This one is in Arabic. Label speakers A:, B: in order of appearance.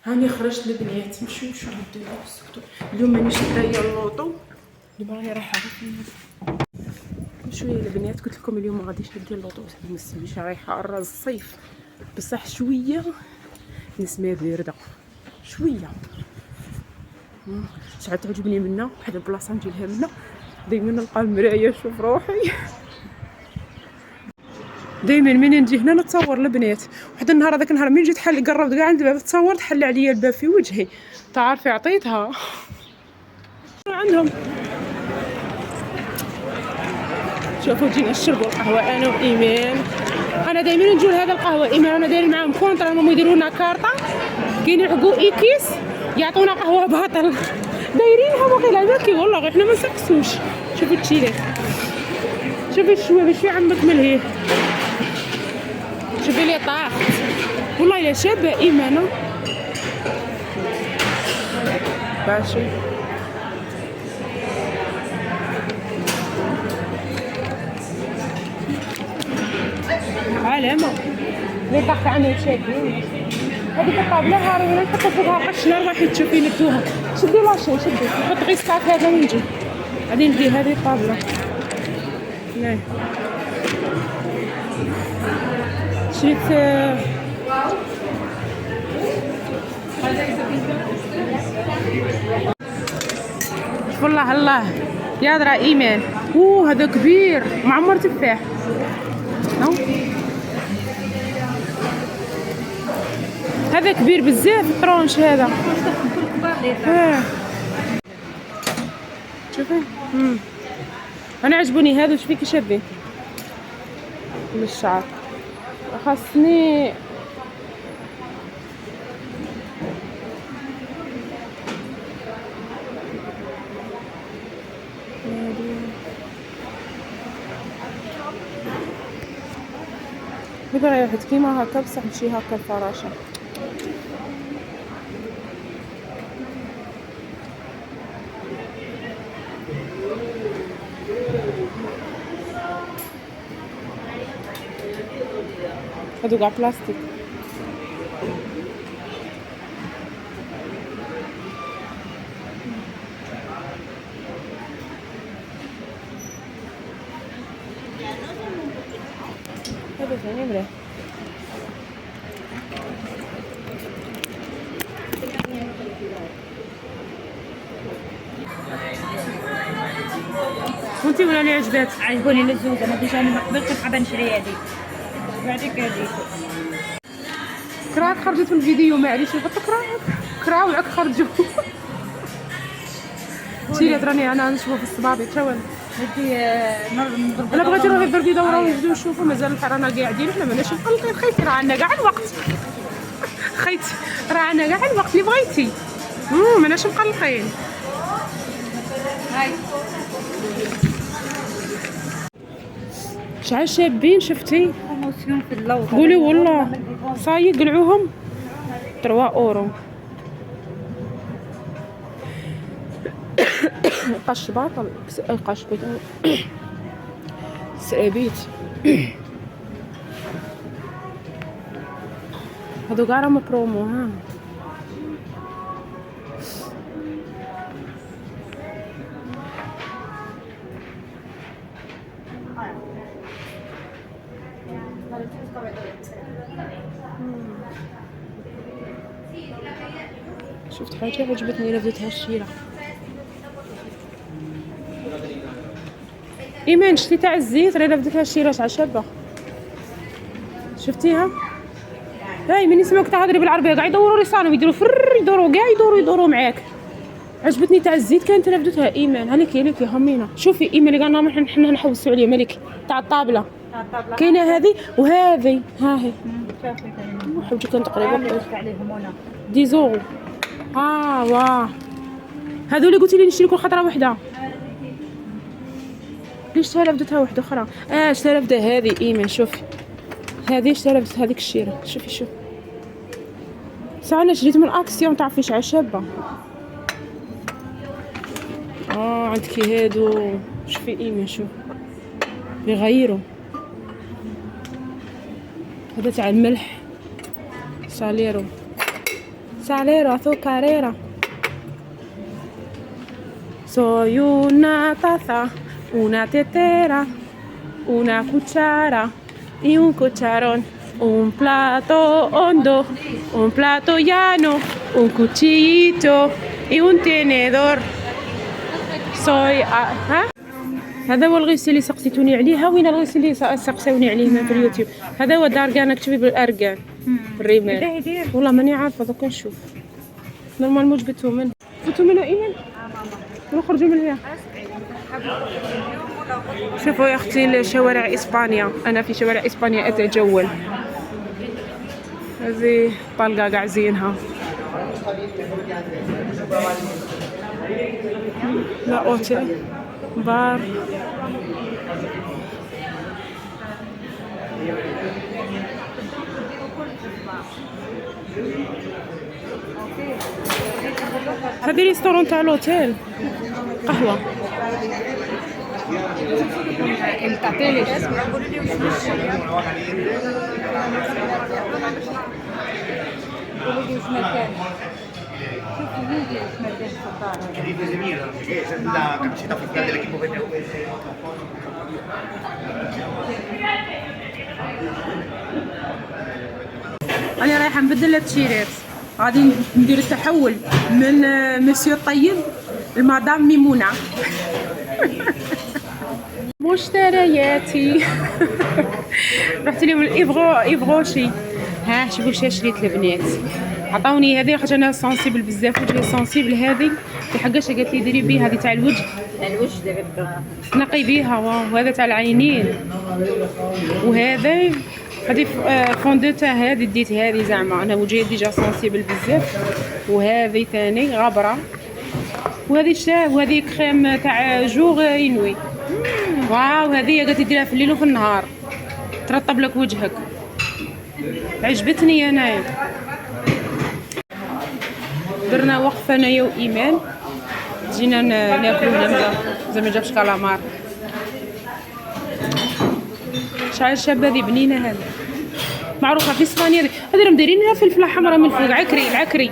A: هاني خرجت البنات نمشيو شو نديرو سكتو. اليوم مانيش دايره اللوطو دابا راني رايحه شويه البنات. قلت لكم اليوم ما غاديش ندير اللوطو ما نسميش رايحه راس الصيف بصح شويه نسمه بارده شويه. شحال تعجبني منا واحد البلاصه نجي لها منا دائما نلقى المرايه نشوف روحي. دائما منين نجي هنا نتصور البنات. واحد النهار هذاك النهار من جيت حل قربت كاع عند الباب تصورت حل عليا الباب في وجهي تعرفي عطيتها عندهم. شوفوا جينا نشربوا القهوه انا وايمان. انا دائما نجي لهذا القهوه ايمان انا داير معاهم كونطرا هما يديروا لنا كارطه كاين يعقوا ايكيس يعطونا قهوه باطل دايرينها باقي العباكي والله غير حنا ما نسقسوش. شوفوا التشيلات شوفي الشويه شويه عمك ملهيه شوفي لي طاحت والله الا شابه ايمانه باشي. علامه اللي طاحت عنها شادين هذيك الطابله هارونا نحطو فوقها قشنا راح تشوفي ندوها. شدي لاشين شدي نحط غير الساعه هذا ونجي غادي ندي هذه الطابله ناي شريت والله الله يا درا ايمان. هذا كبير معمر تفاح. هذا كبير بزاف الطرونش هذا. شوفي انا عجبوني هذا. شوفي كي شابين للشعر خاصني بغا واحد كيما هكا بصح ماشي هكا الفراشه. هادو كاع بلاستيك. هذا ثاني مليح. وانتي ولا اللي عجبات؟
B: عجبوني الزوزه ما ديجا انا ما قبل كنت حابه نشري هذه بعدك هذه
A: كراك خرجت من الفيديو معليش قلت كراوعك خرجوا. تيلات راني انا نشوفو في الصبابي تا والو
B: هذه نضرب.
A: الا بغيتي روحي دربي دوره ونبداو نشوفو مازال رانا قاعدين حنا ماناش مقلقين. خيتي راه عندنا كاع الوقت خيتي راه عندنا كاع الوقت اللي بغيتي ماناش مقلقين.
B: هاي
A: شحال شابين شفتي
B: بروموسيون في اللوط
A: قولي والله صاي قلعوهم 3 اورو. قش باطل قش باطل سرابيت. هادو كاع راهم برومو ها. شفت حاجه عجبتني الا بديتها الشيره. ايمان شتي تاع الزيت راه بديتها الشيره تاع شابه شفتيها. هاي من يسمعوك تهضري بالعربيه كاع يدوروا لي صانم يديروا يدوروا كاع يدوروا معاك. عجبتني تاع الزيت كانت انا بديتها ايمان. هاليكي ليكي همينه شوفي ايمان اللي قالنا حنا نحوسوا عليه مالك تاع الطابله كاينه هذه وهذه ها هي حبيت كان تقريبا
B: عليهم هنا
A: 10 زورو. واه هذو اللي قلتي لي نشري كل خطره وحده. ليش اشتريت بدتها وحده اخرى. اشتريت هذه ايمان شوفي هذه اشتريت هذيك الشيره شوفي ساعه انا شريت من اكسيون تعرفيش على شابه. عندك هادو شوفي ايمان شوف يغيروا. هذا تاع الملح ساليرو salero azucarera. Soy una taza, una tetera, una cuchara y un cucharón. Un plato hondo, un plato llano, un cuchillito y un tenedor. Soy ها هذا هو الغسيل اللي سقسيتوني عليه. ها وين الغسيل اللي سقسوني عليه من في اليوتيوب؟ هذا هو دارقان، اكتبي بالارقان الرمال. والله ماني عارفه، دوك نشوف. نورمالمون جبتو منه ايمن ونخرجوا من هنا. شوفوا يا اختي شوارع اسبانيا، انا في شوارع اسبانيا اتجول. هذه طلقه قاع زينها. لا اوتيل بار. هذه ريستورون تاع لوتيل، قهوة.
C: la camiseta oficial del equipo BBV.
A: أنا رايحة نبدل التيشيرات، غادي ندير التحول من مسيو الطيب لمدام ميمونة. مشترياتي. رحت لهم الإفغوشي. ها شوفوا شا شريت البنات. عطاوني هذه خاطر انا سونسيبل بزاف، وجهي سونسيبل. هذه لحقاش قالت لي ديري بيه هذه تاع الوجه دابا نقي بيها. وهذا تاع العينين. وهذا هذه فوندو تاع هذه ديت هذه زعما انا وجهي ديجا سونسيبل بزاف. وهذه ثاني غبره. وهذه شاب. وهذه كريم تاع جوغ ينوي. واو هذه قالت لي ديرها في الليل وفي النهار ترطب لك وجهك. عجبتني انايا. درنا وقفه انايا وايمان، جينا ناكلو هنا زعما جابش كالامار. شعر شابه هذه بنينه. هذه معروفه في اسبانيا. هذه راهم دايرين لها فلفله حمراء من فوق. عكري.